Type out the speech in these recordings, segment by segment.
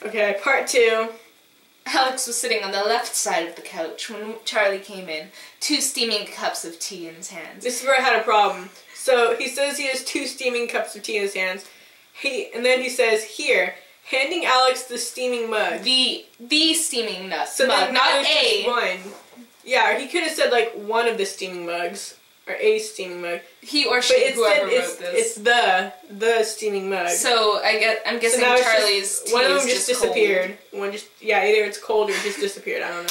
Okay, part 2. Alex was sitting on the left side of the couch when Charlie came in, 2 steaming cups of tea in his hands. This is where I had a problem. So he says he has 2 steaming cups of tea in his hands. And then he says, here, handing Alex the steaming mug. The steaming mug, So not a. Just one. Yeah, or he could have said like one of the steaming mugs. Or a steaming mug. He or she, whoever wrote this. It's the steaming mug. So I'm guessing so Charlie's tea one of them just disappeared. Cold. One just either it's cold or it just disappeared. I don't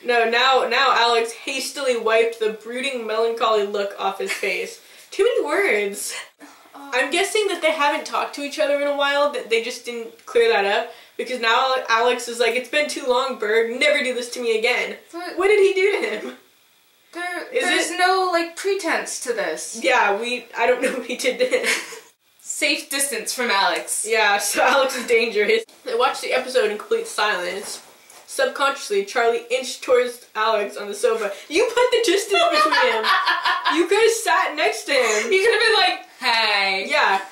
know. No, now Alex hastily wiped the brooding, melancholy look off his face. Too many words. I'm guessing that they haven't talked to each other in a while. That they just didn't clear that up because now Alex is like, it's been too long, Berg. Never do this to me again. What did he do to him? There's no, like, pretense to this. Yeah, I don't know what he did to him. Safe distance from Alex. Yeah, so Alex is dangerous. I watched the episode in complete silence. Subconsciously, Charlie inched towards Alex on the sofa. You put the distance between him. You could have sat next to him. You could have been like, hey. Yeah.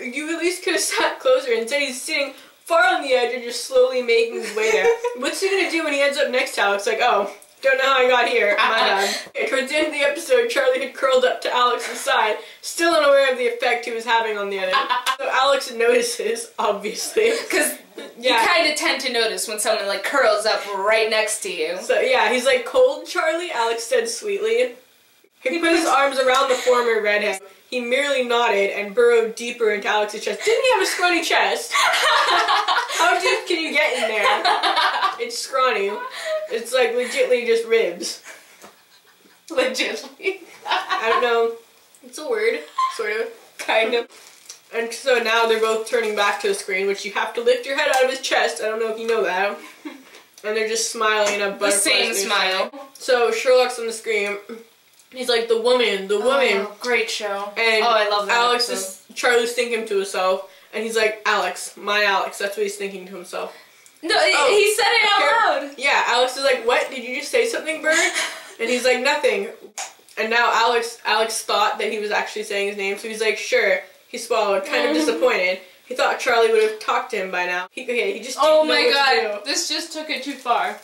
You at least could have sat closer. Instead, he's sitting far on the edge and just slowly making his way there. What's he gonna do when he ends up next to Alex? Like, oh, don't know how I got here. My bad. Okay, towards the end of the episode, Charlie had curled up to Alex's side, still unaware of the effect he was having on the other. So Alex notices, obviously. Because you kind of tend to notice when someone like curls up right next to you. So yeah, he's like, cold, Charlie? Alex said sweetly. He put his arms around the former redhead. He merely nodded and burrowed deeper into Alex's chest. Didn't he have a scrawny chest? How deep can you get in there? It's scrawny. It's like legitly just ribs. Legitly. I don't know. It's a word. Sort of. Kind of. And so now they're both turning back to the screen, which you have to lift your head out of his chest. I don't know if you know that. And they're just smiling and a butterfly. The same smile. So Sherlock's on the screen. He's like, the woman. Oh, great show. And I love that Charlie's thinking to himself, and he's like, Alex, my Alex. That's what he's thinking to himself. No, he said it out loud. Yeah, Alex is like, what? Did you just say something, Bert? And he's like, nothing. And now Alex thought that he was actually saying his name, so he's like, sure. He swallowed, kind of disappointed. He thought Charlie would have talked to him by now. He just didn't know what to do. This just took it too far.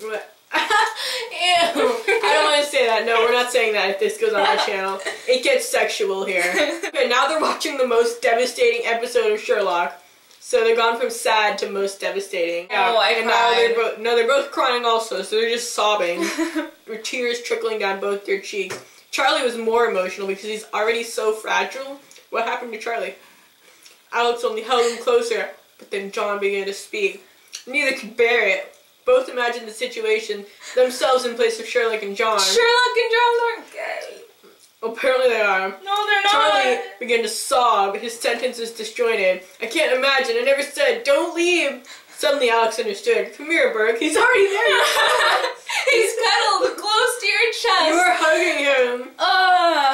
What? Ew. I don't want to say that. No, we're not saying that if this goes on our channel. It gets sexual here. Okay, now they're watching the most devastating episode of Sherlock. So they're gone from sad to most devastating. Oh, I cried. Now they're both crying also, so they're just sobbing. With tears trickling down both their cheeks. Charlie was more emotional because he's already so fragile. What happened to Charlie? Alex only held him closer, but then John began to speak. Neither could bear it. Both imagined the situation, themselves in place of Sherlock and John. Sherlock and John aren't gay. Apparently they are. No, they're not. Charlie began to sob, his sentences disjointed. I can't imagine, I never said, don't leave. Suddenly Alex understood. Come here, Burke, he's already there. He's cuddled close to your chest. You are hugging him.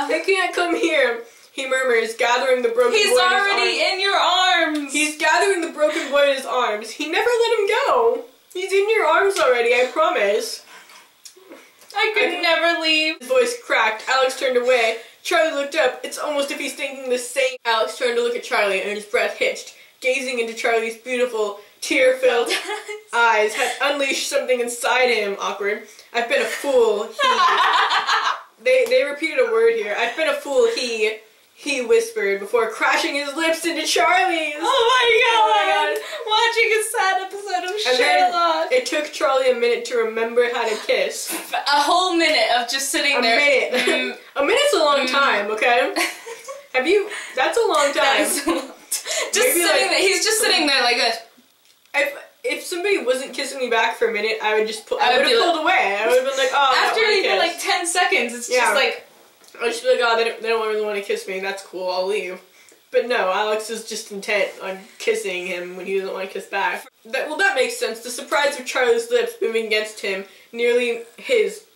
He can't come here. He murmurs, gathering the broken boy in his arms. He's already in your arms. He's gathering the broken boy in his arms. He never let him go. He's in your arms already, I promise. I could never leave. His voice cracked. Alex turned away. Charlie looked up. It's almost as if he's thinking the same. Alex turned to look at Charlie and his breath hitched. Gazing into Charlie's beautiful, tear-filled eyes had unleashed something inside him. Awkward. I've been a fool. They repeated a word here. I've been a fool, he whispered before crashing his lips into Charlie's. Oh my god! Watching a sad episode of Sherlock. It took Charlie a minute to remember how to kiss. A whole minute of just sitting there. A minute. A minute's a long time, okay? That's a long time. That is a long time. Just sitting there. He's just sitting there like this. If somebody wasn't kissing me back for a minute, I would have pulled away. I would have been like, oh, after even like 10 seconds, it's just like. I would just be like, oh, they don't really want to kiss me. That's cool. I'll leave. But no, Alex is just intent on kissing him when he doesn't want to kiss back. That makes sense. The surprise of Charlie's lips moving against him nearly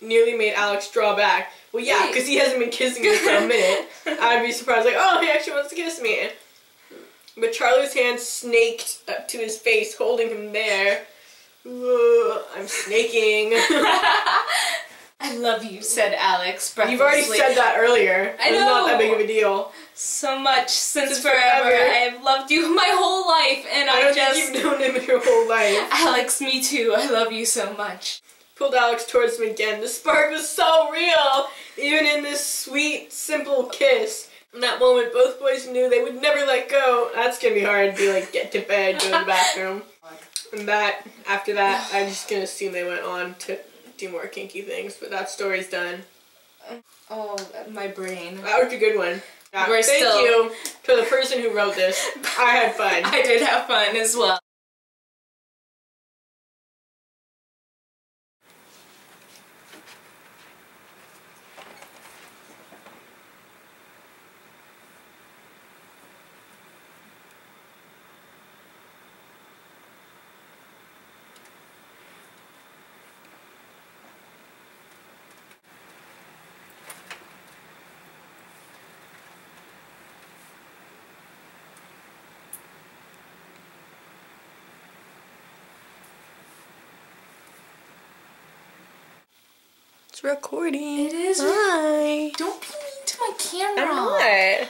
made Alex draw back. Well, yeah, because he hasn't been kissing me for a minute. I'd be surprised, like, oh, he actually wants to kiss me. But Charlie's hand snaked up to his face, holding him there. I'm snaking. I love you, said Alex breathlessly. You've already said that earlier. I know. It's not that big of a deal. So much since forever. I've loved you my whole life, and I don't think you've known him your whole life. Alex, me too. I love you so much. Pulled Alex towards him again. The spark was so real, even in this sweet, simple kiss. In that moment, both boys knew they would never let go. That's gonna be hard to be like, get to bed, go to the bathroom. And after that, I'm just gonna assume they went on to do more kinky things, but that story's done. Oh, my brain. That was a good one. Yeah, thank you to the person who wrote this. I had fun. I did have fun as well. It's recording. It is. Hi. Don't be mean to my camera. I'm not.